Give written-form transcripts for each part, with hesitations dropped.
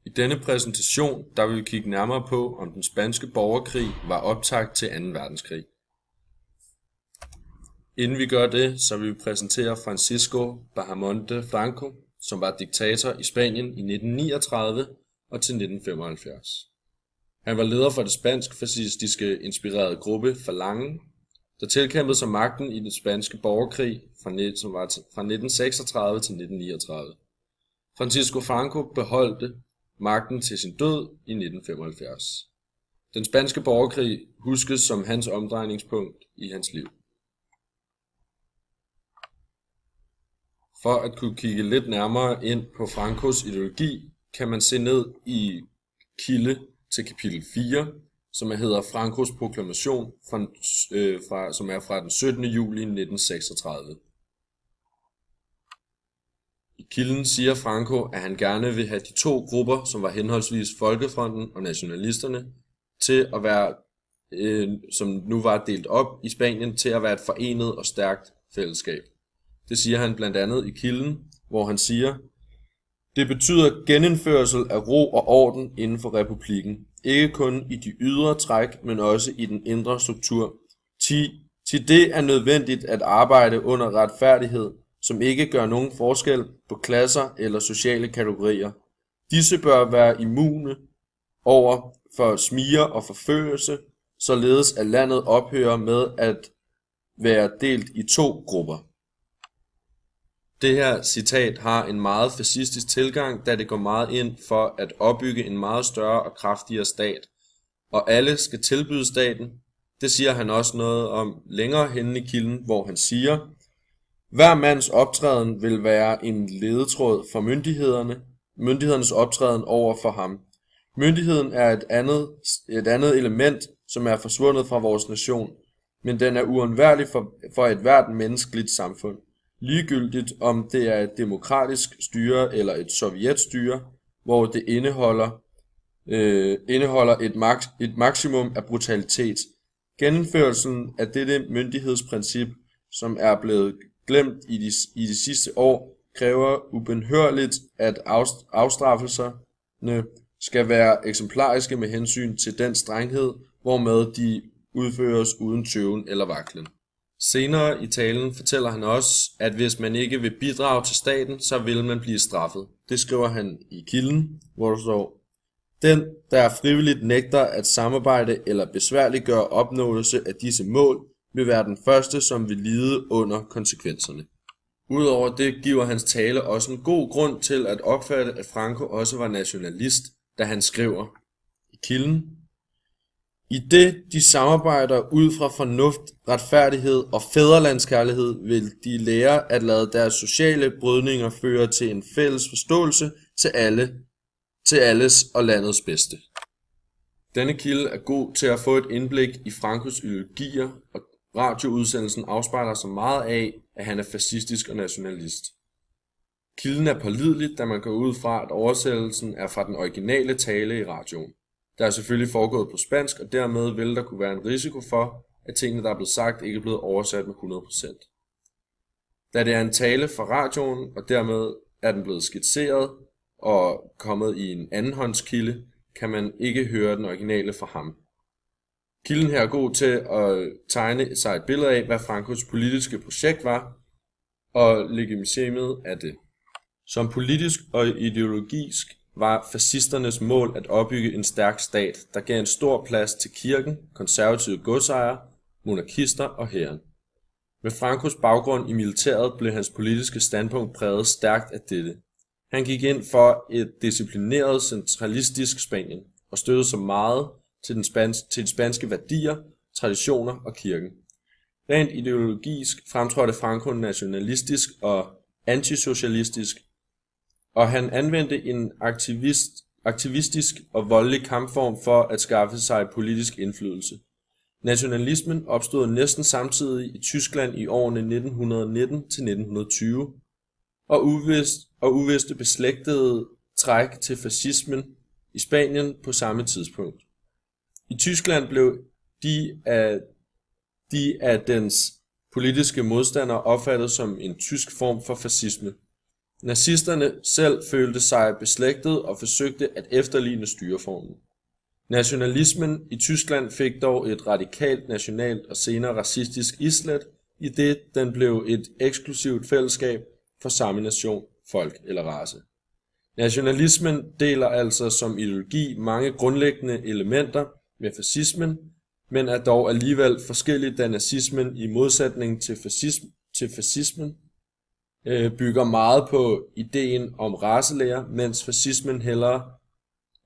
I denne præsentation der vil vi kigge nærmere på, om den spanske borgerkrig var optakt til 2. verdenskrig. Inden vi gør det, så vil vi præsentere Francisco Bahamonde Franco, som var diktator i Spanien i 1939 og til 1975. Han var leder for det spansk-fascistiske inspirerede gruppe Falange, der tilkæmpede sig magten i den spanske borgerkrig fra 1936 til 1939. Francisco Franco beholdte magten til sin død i 1975. Den spanske borgerkrig huskes som hans omdrejningspunkt i hans liv. For at kunne kigge lidt nærmere ind på Francos ideologi, kan man se ned i kilde til kapitel 4, som hedder Francos proklamation, som er fra den 17. juli 1936. I kilden siger Franco, at han gerne vil have de to grupper, som var henholdsvis Folkefronten og Nationalisterne, til at være, som nu var delt op i Spanien, til at være et forenet og stærkt fællesskab. Det siger han blandt andet i kilden, hvor han siger: "Det betyder genindførsel af ro og orden inden for republikken, ikke kun i de ydre træk, men også i den indre struktur. Til det er nødvendigt at arbejde under retfærdighed, som ikke gør nogen forskel på klasser eller sociale kategorier. Disse bør være immune over for smige og forfølgelse, således at landet ophører med at være delt i to grupper." Det her citat har en meget fascistisk tilgang, da det går meget ind for at opbygge en meget større og kraftigere stat, og alle skal tilbyde staten. Det siger han også noget om længere henne i kilden, hvor han siger: "Hver mands optræden vil være en ledetråd for myndighedernes optræden over for ham. Myndigheden er et andet element, som er forsvundet fra vores nation, men den er uundværlig for et hvert menneskeligt samfund. Ligegyldigt om det er et demokratisk styre eller et sovjetstyre, hvor det indeholder et maksimum af brutalitet. Gennemførelsen af dette myndighedsprincip, som er blevet glemt i de sidste år, kræver ubenhørligt, at afstraffelserne skal være eksemplariske med hensyn til den strenghed, hvormed de udføres uden tøven eller vaklen." Senere i talen fortæller han også, at hvis man ikke vil bidrage til staten, så vil man blive straffet. Det skriver han i kilden, hvor der står: "Den, der frivilligt nægter at samarbejde eller besværliggøre opnåelse af disse mål, vil være den første, som vil lide under konsekvenserne." Udover det giver hans tale også en god grund til at opfatte, at Franco også var nationalist, da han skriver i kilden: "I det de samarbejder ud fra fornuft, retfærdighed og fædrelandskærlighed, vil de lære at lade deres sociale brydninger føre til en fælles forståelse til alles og landets bedste." Denne kilde er god til at få et indblik i Francos ideologier, og radioudsendelsen afspejler så meget af, at han er fascistisk og nationalist. Kilden er pålidelig, da man går ud fra, at oversættelsen er fra den originale tale i radioen. Der er selvfølgelig foregået på spansk, og dermed vil der kunne være en risiko for, at tingene, der er blevet sagt, ikke er blevet oversat med 100%. Da det er en tale fra radioen, og dermed er den blevet skitseret og kommet i en andenhåndskilde, kan man ikke høre den originale fra ham. Kilden her er god til at tegne sig et billede af, hvad Francos politiske projekt var, og legitimet af det. Som politisk og ideologisk var fascisternes mål at opbygge en stærk stat, der gav en stor plads til kirken, konservative godsejere, monarkister og hæren. Med Francos baggrund i militæret blev hans politiske standpunkt præget stærkt af dette. Han gik ind for et disciplineret centralistisk Spanien og støttede så meget til de spanske værdier, traditioner og kirken. Rent ideologisk fremtrådte Franco nationalistisk og antisocialistisk, og han anvendte en aktivistisk og voldelig kampform for at skaffe sig politisk indflydelse. Nationalismen opstod næsten samtidig i Tyskland i årene 1919 til 1920, og uviste beslægtede træk til fascismen i Spanien på samme tidspunkt. I Tyskland blev de af dens politiske modstandere opfattet som en tysk form for fascisme. Nazisterne selv følte sig beslægtet og forsøgte at efterligne styreformen. Nationalismen i Tyskland fik dog et radikalt nationalt og senere racistisk islæt, idet den blev et eksklusivt fællesskab for samme nation, folk eller race. Nationalismen deler altså som ideologi mange grundlæggende elementer med fascismen, men er dog alligevel forskellig, da nazismen i modsætning til fascismen bygger meget på ideen om racelære, mens fascismen hellere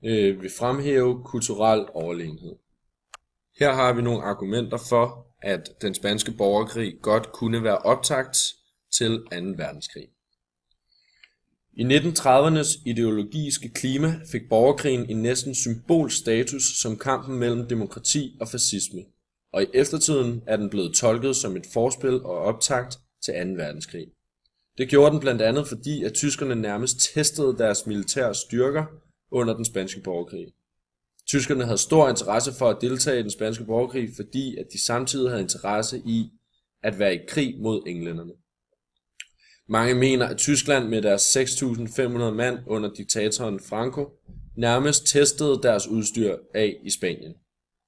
vil fremhæve kulturel overlegenhed. Her har vi nogle argumenter for, at den spanske borgerkrig godt kunne være optakt til 2. verdenskrig. I 1930'ernes ideologiske klima fik borgerkrigen en næsten symbolsk status som kampen mellem demokrati og fascisme, og i eftertiden er den blevet tolket som et forspil og optakt til 2. verdenskrig. Det gjorde den blandt andet fordi, at tyskerne nærmest testede deres militære styrker under den spanske borgerkrig. Tyskerne havde stor interesse for at deltage i den spanske borgerkrig, fordi at de samtidig havde interesse i at være i krig mod englænderne. Mange mener, at Tyskland med deres 6.500 mand under diktatoren Franco nærmest testede deres udstyr af i Spanien,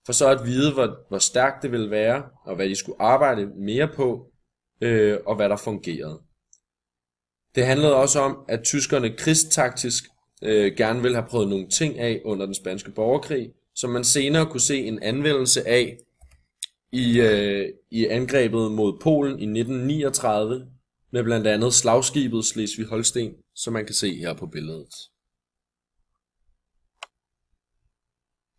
for så at vide, hvor stærkt det ville være, og hvad de skulle arbejde mere på, og hvad der fungerede. Det handlede også om, at tyskerne krigstaktisk gerne ville have prøvet nogle ting af under den spanske borgerkrig, som man senere kunne se en anvendelse af i angrebet mod Polen i 1939, med blandt andet slagskibet Slesvig-Holsten, som man kan se her på billedet.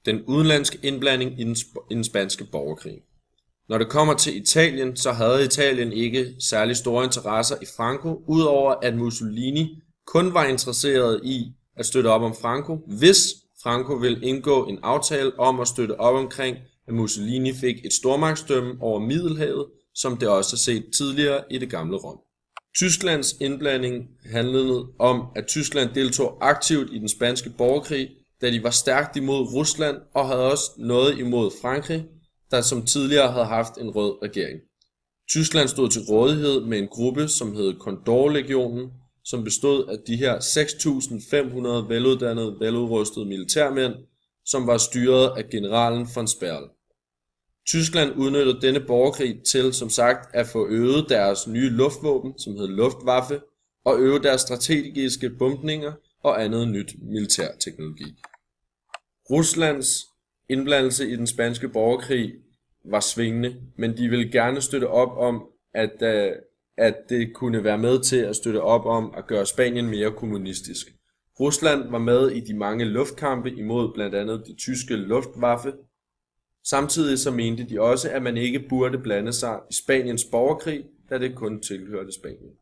Den udenlandske indblanding i den spanske borgerkrig. Når det kommer til Italien, så havde Italien ikke særlig store interesser i Franco, udover at Mussolini kun var interesseret i at støtte op om Franco, hvis Franco ville indgå en aftale om at støtte op omkring, at Mussolini fik et stormagtsdømme over Middelhavet, som det også er set tidligere i det gamle Rom. Tysklands indblanding handlede om, at Tyskland deltog aktivt i den spanske borgerkrig, da de var stærkt imod Rusland og havde også noget imod Frankrig, der som tidligere havde haft en rød regering. Tyskland stod til rådighed med en gruppe, som hed Condorlegionen, som bestod af de her 6.500 veluddannede, veludrustede militærmænd, som var styret af generalen von Sperl. Tyskland udnyttede denne borgerkrig til, som sagt, at få øget deres nye luftvåben, som hed Luftwaffe, og øve deres strategiske bombninger og andet nyt militærteknologi. Ruslands indblandelse i den spanske borgerkrig var svingende, men de ville gerne støtte op om, at det kunne være med til at støtte op om at gøre Spanien mere kommunistisk. Rusland var med i de mange luftkampe imod blandt andet de tyske Luftwaffe. Samtidig så mente de også, at man ikke burde blande sig i Spaniens borgerkrig, da det kun tilhørte Spanien.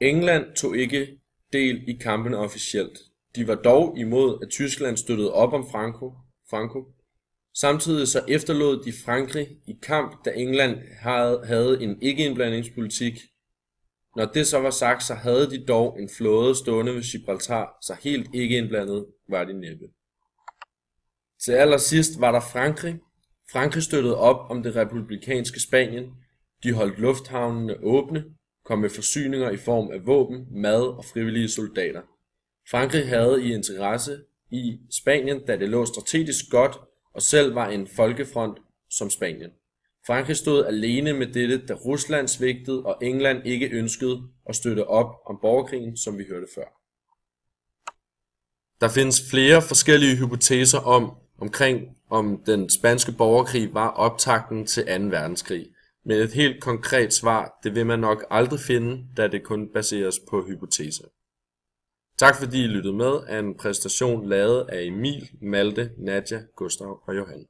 England tog ikke del i kampene officielt. De var dog imod, at Tyskland støttede op om Franco. Samtidig så efterlod de Frankrig i kamp, da England havde en ikke-indblandingspolitik. Når det så var sagt, så havde de dog en flåde stående ved Gibraltar, så helt ikke indblandet var de næppe. Til allersidst var der Frankrig. Frankrig støttede op om det republikanske Spanien. De holdt lufthavnene åbne, kom med forsyninger i form af våben, mad og frivillige soldater. Frankrig havde i interesse i Spanien, da det lå strategisk godt og selv var en folkefront som Spanien. Frankrig stod alene med dette, da Rusland svigtede og England ikke ønskede at støtte op om borgerkrigen, som vi hørte før. Der findes flere forskellige hypoteser om den spanske borgerkrig var optakten til 2. verdenskrig. Men et helt konkret svar, det vil man nok aldrig finde, da det kun baseres på hypoteser. Tak fordi I lyttede med af en præstation lavet af Emil, Malte, Nadja, Gustav og Johan.